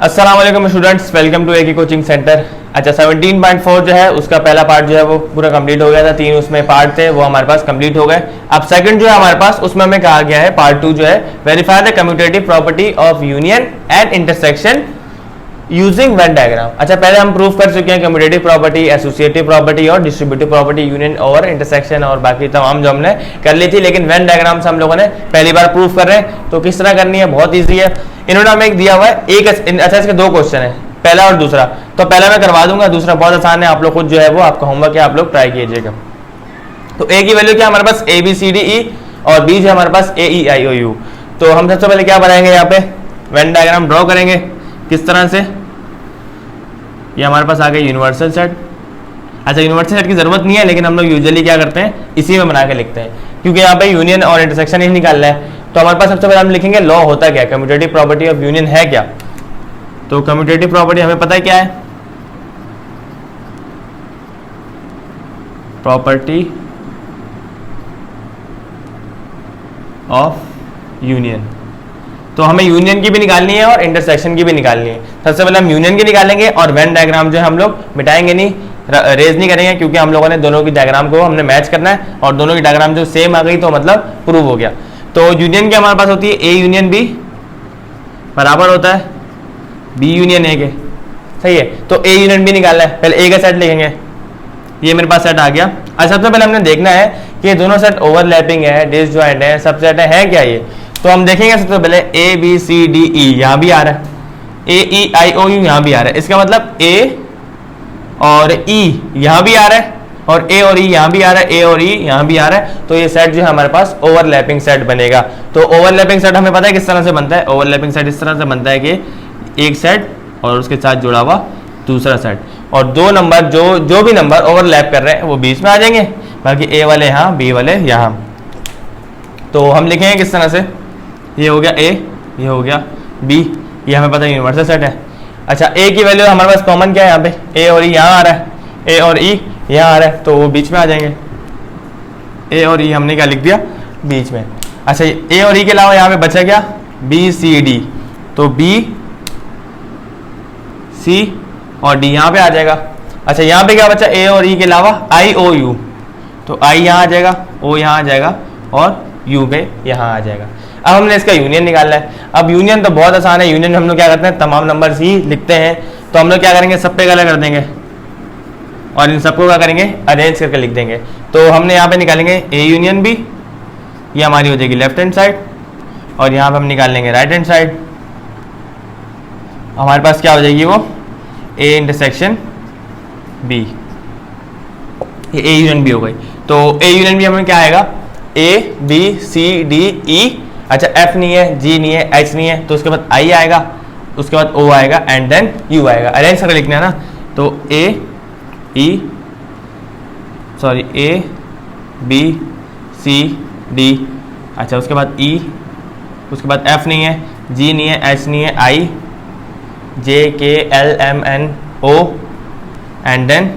अस्सलाम वालेकुम students, welcome to एक कोचिंग सेंटर। अच्छा 17.4 जो है उसका पहला पार्ट जो है वो पूरा कंप्लीट हो गया था। 3 उसमें पार्ट थे वो हमारे पास कंप्लीट हो गए। अब सेकंड जो है हमारे पास उसमें हमें कहा गया है पार्ट 2 जो है verify the commutative property of union and intersection using Venn diagram. अच्छा पहले हम प्रूव कर चुके हैं कम्यूटेटिव प्रॉपर्टी, एसोसिएटिव प्रॉपर्टी और डिस्ट्रीब्यूटिव प्रॉपर्टी, यूनियन और इंटरसेक्शन और बाकी तमाम जो हमने कर ली थी, लेकिन वेन डायग्राम से हम लोगों ने पहली बार प्रूव कर रहे हैं। तो किस तरह करनी है, बहुत ईजी है। इन्होंने हमें एक दिया हुआ है एक, अच्छा इसके 2 क्वेश्चन है, पहला और दूसरा। तो पहला मैं करवा दूंगा, दूसरा बहुत आसान है, आप लोग खुद जो है वो आपका होमवर्क है, आप लोग ट्राई कीजिएगा। तो ए की वैल्यू क्या हमारे पास ABCDE और बी जो है हमारे पास AEIOU। तो हम सबसे पहले क्या बनाएंगे, यहाँ पे वेन डायग्राम ड्रॉ करेंगे। किस तरह से, ये हमारे पास आ गया यूनिवर्सल सेट। अच्छा यूनिवर्सल सेट की जरूरत नहीं है, लेकिन हम लोग यूजुअली क्या करते हैं इसी में बना के लिखते हैं, क्योंकि यहाँ पे यूनियन और इंटरसेक्शन ही निकालना है। तो हमारे पास सबसे पहले हम लिखेंगे लॉ होता क्या, कम्यूटेटिव प्रॉपर्टी ऑफ यूनियन है क्या। तो कम्यूटेटिव प्रॉपर्टी हमें पता है क्या है, प्रॉपर्टी ऑफ यूनियन। तो हमें यूनियन की भी निकालनी है और इंटरसेक्शन की भी निकालनी है। सबसे पहले हम यूनियन की निकालेंगे और वेन डायग्राम जो है हम लोग मिटाएंगे नहीं, रेज नहीं करेंगे, क्योंकि हम लोगों ने दोनों की डायग्राम को हमने मैच करना है और दोनों की डायग्राम जो सेम आ गई तो मतलब प्रूव हो गया। तो यूनियन की हमारे पास होती है A यूनियन B बराबर होता है B यूनियन A के, सही है। तो A यूनियन B निकालना है, पहले A का सेट लिखेंगे, ये मेरे पास सेट आ गया। अच्छा सबसे पहले हमने देखना है कि ये दोनों सेट ओवरलैपिंग है, डिसजॉइंट है, सब सेट है क्या ये। तो हम देखेंगे सबसे पहले ABCDE यहाँ भी आ रहा है, AEIOU यहाँ भी आ रहा है, इसका मतलब A और E यहाँ भी आ रहा है और A और E यहाँ भी आ रहा है, A और E यहाँ भी आ रहा है। तो ये सेट जो है हमारे पास ओवरलैपिंग सेट बनेगा। तो ओवरलैपिंग सेट हमें पता है किस तरह से बनता है। ओवरलैपिंग सेट इस तरह से बनता है कि एक सेट और उसके साथ जुड़ा हुआ दूसरा सेट, और 2 नंबर जो भी नंबर ओवरलैप कर रहे हैं वो बीच में आ जाएंगे, बाकी A वाले यहाँ B वाले यहाँ। तो हम लिखेंगे किस तरह से, ये हो गया A, ये हो गया B, ये हमें पता है यूनिवर्सल सेट है। अच्छा A की वैल्यू हमारे पास कॉमन क्या है, यहाँ पे A और E यहाँ आ रहा है, A और E यहाँ आ रहा है, तो वो बीच में आ जाएंगे। A और E हमने क्या लिख दिया, बीच में। अच्छा A और E के अलावा यहाँ पे बचा क्या, BCD, तो B C और D यहाँ पे आ जाएगा। अच्छा यहाँ पे क्या बचा, A और E के अलावा IOU, तो I यहाँ आ जाएगा, O यहाँ आ जाएगा और U पे यहाँ आ जाएगा। अब हमने इसका यूनियन निकालना है। अब यूनियन तो बहुत आसान है, यूनियन हम लोग क्या करते हैं तमाम नंबर्स ही लिखते हैं। तो हम लोग क्या करेंगे, सब पे कलर कर देंगे और इन सबको क्या करेंगे अरेंज करके लिख देंगे। तो हमने यहाँ पे निकालेंगे A यूनियन B, ये हमारी हो जाएगी लेफ्ट हैंड साइड, और यहाँ पे हम निकाल लेंगे राइट हैंड साइड। हमारे पास क्या हो जाएगी वो A इंटरसेक्शन B, ये A यूनियन B हो गई। तो A यूनियन B हमें क्या आएगा, ABCDE। अच्छा F नहीं है, G नहीं है, H नहीं है, तो उसके बाद I आएगा, उसके बाद O आएगा एंड देन U आएगा। अरेंज करके लिखना है ना, तो ABCD। अच्छा उसके बाद E, उसके बाद F नहीं है, G नहीं है, H नहीं है, I JKLMNO and then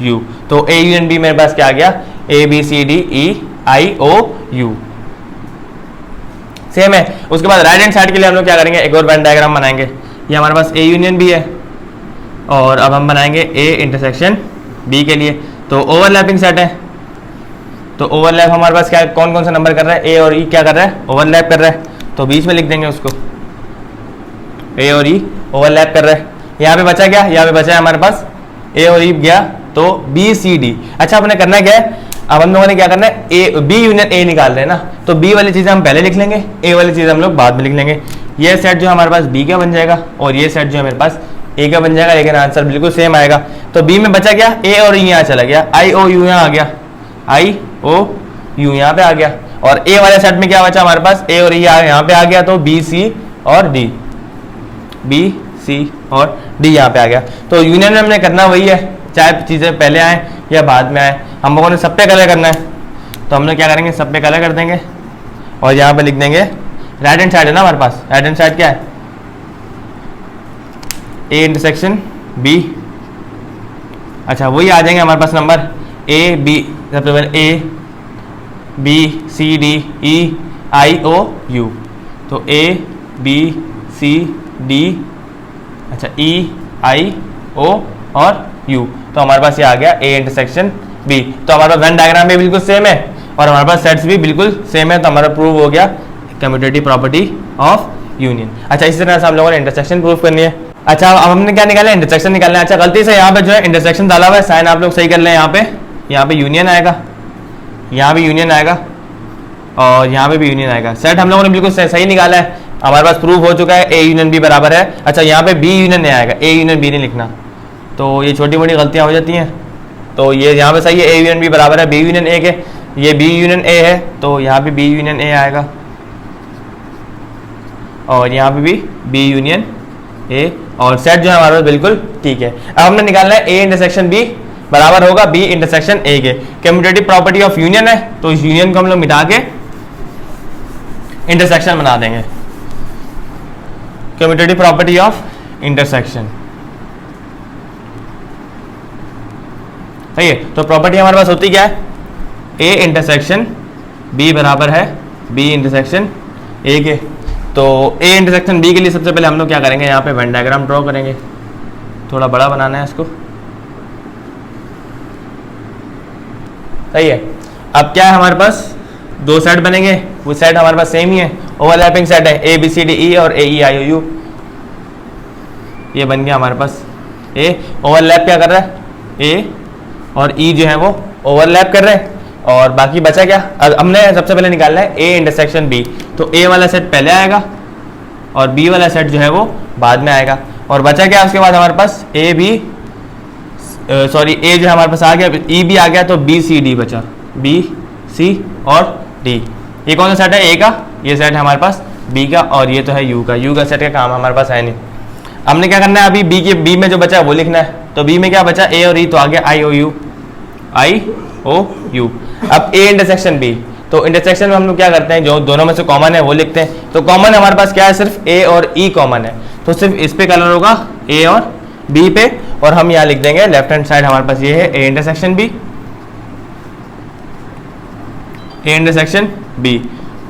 U। तो A यूनियन B मेरे पास क्या आ गया, ABCDEIOU, सेम है। उसके बाद राइट हैंड साइड के लिए हम लोग क्या करेंगे, एक और वेन डायग्राम बनाएंगे। ये हमारे पास A यूनियन B है और अब हम बनाएंगे A इंटरसेक्शन B के लिए। तो ओवरलैपिंग सेट है, तो ओवरलैप हमारे पास क्या कौन कौन सा नंबर कर रहा है, A और E क्या कर रहा है ओवरलैप कर रहा है, तो बीच में लिख देंगे उसको, A और E ओवरलैप कर रहा है। यहाँ पे बचा क्या, यहाँ पे बचा है हमारे पास A और E गया तो BCD। अच्छा अपने करना क्या है, अब हम लोगों ने क्या करना है B यूनियन A निकाल रहे हैं ना, तो B वाली चीज़ हम पहले लिख लेंगे, A वाली चीज़ हम लोग बाद में लिख लेंगे। ये सेट जो हमारे पास B का बन जाएगा और ये सेट जो है मेरे पास A का बन जाएगा, लेकिन आंसर बिल्कुल सेम आएगा। तो B में बचा क्या, A और E यहाँ चला गया, IOU यहाँ आ गया, IOU यहाँ पे आ गया, और A वाले सेट में क्या बचा हमारे पास, A और E यहाँ पे आ गया, तो BC और D, BC और D यहाँ पे आ गया। तो यूनियन में हमने करना वही है, चाहे चीज़ें पहले आए या बाद में आए, हम लोगों ने सब पे कलर करना है। तो हम लोग क्या करेंगे, सब पे कलर कर देंगे और यहाँ पे लिख देंगे राइट हैंड साइड है ना हमारे पास, राइट हैंड साइड क्या है, A इंटरसेक्शन B। अच्छा वही आ जाएंगे हमारे पास नंबर A B, सबसे पहले A B C D E I O U, तो A B C D, अच्छा ई आई ओ और यू, तो हमारे पास ये आ गया ए इंटरसेक्शन बी। तो हमारे पास वेन डायग्राम भी बिल्कुल सेम है और हमारे पास सेट्स भी बिल्कुल सेम है, तो हमारा प्रूव हो गया कम्यूटेटिव प्रॉपर्टी ऑफ यूनियन। अच्छा, इसी तरह से हम लोगों ने इंटरसेक्शन प्रूव करनी है। अच्छा, अब हमने क्या निकाला, इंटरसेक्शन निकालना है। अच्छा, गलती से यहाँ पे जो है इंटरसेक्शन डाला हुआ है, साइन आप लोग सही कर लें। यहाँ पे यूनियन आएगा, यहाँ भी यूनियन आएगा और यहाँ पे भी यूनियन आएगा। सेट हम लोगों ने बिल्कुल सही निकाला है, हमारे पास प्रूव हो चुका है ए यूनियन बी बराबर है। अच्छा, यहाँ पे बी यूनियन नहीं आएगा, ए यूनियन बी नहीं लिखना, तो ये छोटी मोटी गलतियाँ हो जाती हैं। तो ये यहाँ पे सही है, ए यूनियन बी बराबर है बी यूनियन ए के, ये बी यूनियन ए है तो यहाँ पे बी यूनियन ए आएगा और यहाँ पे भी बी यूनियन ए, और सेट जो है हमारे पास बिल्कुल ठीक है। अब हमने निकालना है ए इंटरसेक्शन बी बराबर होगा बी इंटरसेक्शन ए के। कम्यूटेटिव प्रॉपर्टी ऑफ यूनियन है, तो इस यूनियन को हम लोग मिटा के इंटरसेक्शन बना देंगे। कम्यूटेटिव प्रॉपर्टी ऑफ इंटरसेक्शन, सही है। तो प्रॉपर्टी हमारे पास होती क्या है, ए इंटरसेक्शन बी बराबर है बी इंटरसेक्शन ए के। तो ए इंटरसेक्शन बी के लिए सबसे पहले हम लोग क्या करेंगे, यहाँ पे वेन डायग्राम ड्रॉ करेंगे, थोड़ा बड़ा बनाना है इसको, सही है। अब क्या है हमारे पास दो सेट बनेंगे, वो सेट हमारे पास सेम ही है, ओवरलैपिंग सेट है, A B C D E और ए ई आई ओ यू, ये बन गया हमारे पास। ए ओवरलैप क्या कर रहा है, ए और ई जो है वो ओवरलैप कर रहे हैं, और बाकी बचा क्या, हमने सबसे पहले निकालना है ए इंटरसेक्शन बी, तो ए वाला सेट पहले आएगा और बी वाला सेट जो है वो बाद में आएगा। और बचा क्या उसके बाद हमारे पास ए बी सॉरी ए जो हमारे पास आ गया, ई भी आ गया, तो बी सी डी बचा, बी सी और डी। ये कौन सा सेट है, ए का, ये सेट है हमारे पास बी का, और ये तो है यू का। यू का सेट का काम हमारे पास है नहीं। हमने क्या करना है, अभी बी में जो बचा है वो लिखना है, तो बी में क्या बचा, ए और ई, तो आ गया आई ओ यू, आई ओ यू। अब ए इंटरसेक्शन बी, तो इंटरसेक्शन में हम लोग क्या करते हैं, जो दोनों में से कॉमन है वो लिखते हैं। तो कॉमन हमारे पास क्या है, सिर्फ ए और ई कॉमन है, तो सिर्फ इस पे कलर होगा ए और बी पे, और हम यहाँ लिख देंगे लेफ्ट हैंड साइड हमारे पास ये है A intersection B, A intersection B.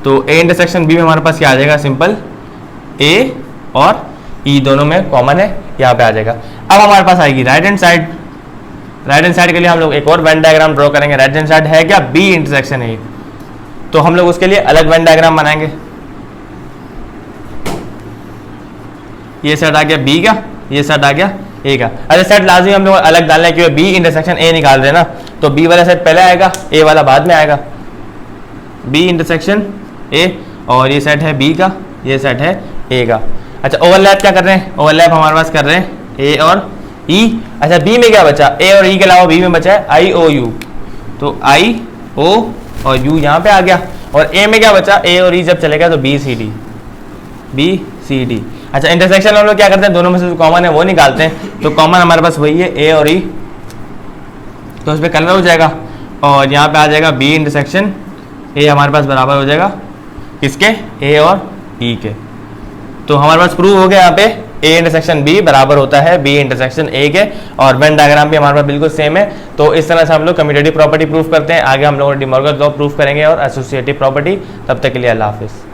तो ए इंटरसेक्शन बी में हमारे पास क्या आ जाएगा, सिंपल ए और ई दोनों में कॉमन है, यहाँ पे आ जाएगा। अब हमारे पास आएगी right hand side. Right hand side के लिए हम लोग एक और वेन डायग्राम ड्रॉ करेंगे। राइट हैंड साइड है क्या, बी इंटरसेक्शन है, तो हम लोग उसके लिए अलग वेन डायग्राम बनाएंगे। ये सेट आ गया बी का, ये सेट आ गया ए का। अच्छा, सेट लाजमी हम लोग अलग डालना है क्योंकि बी इंटरसेक्शन ए निकाल रहे हैं ना, तो बी वाला सेट पहले आएगा, ए वाला बाद में आएगा, बी इंटरसेक्शन ए, और ये सेट है बी का, ये सेट है ए का। अच्छा, ओवरलैप क्या कर रहे हैं, ओवरलैप हमारे पास कर रहे हैं ए और ई। अच्छा, बी में क्या बचा, ए और ई के अलावा बी में बचा है आई ओ यू, तो आई ओ और यू यहाँ पे आ गया, और ए में क्या बचा, ए और ई जब चलेगा तो B C D, B C D. अच्छा, इंटरसेक्शन हम लोग क्या करते हैं, दोनों में से जो कॉमन है वो निकालते हैं, तो कॉमन हमारे पास वही है ए और ई, तो उस पर कलर हो जाएगा, और यहाँ पे आ जाएगा बी इंटरसेक्शन ए हमारे पास बराबर हो जाएगा किसके, ए और ई के। तो हमारे पास प्रूव हो गया यहाँ पे ए इंटरसेक्शन बी बराबर होता है बी इंटरसेक्शन ए के, और वेन डायग्राम भी हमारे पास बिल्कुल सेम है। तो इस तरह से हम लोग कम्यूटेटिव प्रॉपर्टी प्रूफ करते हैं। आगे हम लोग डिमॉर्गन लॉ प्रूफ करेंगे और एसोसिएटिव प्रॉपर्टी। तब तक के लिए अल्लाह हाफिज़।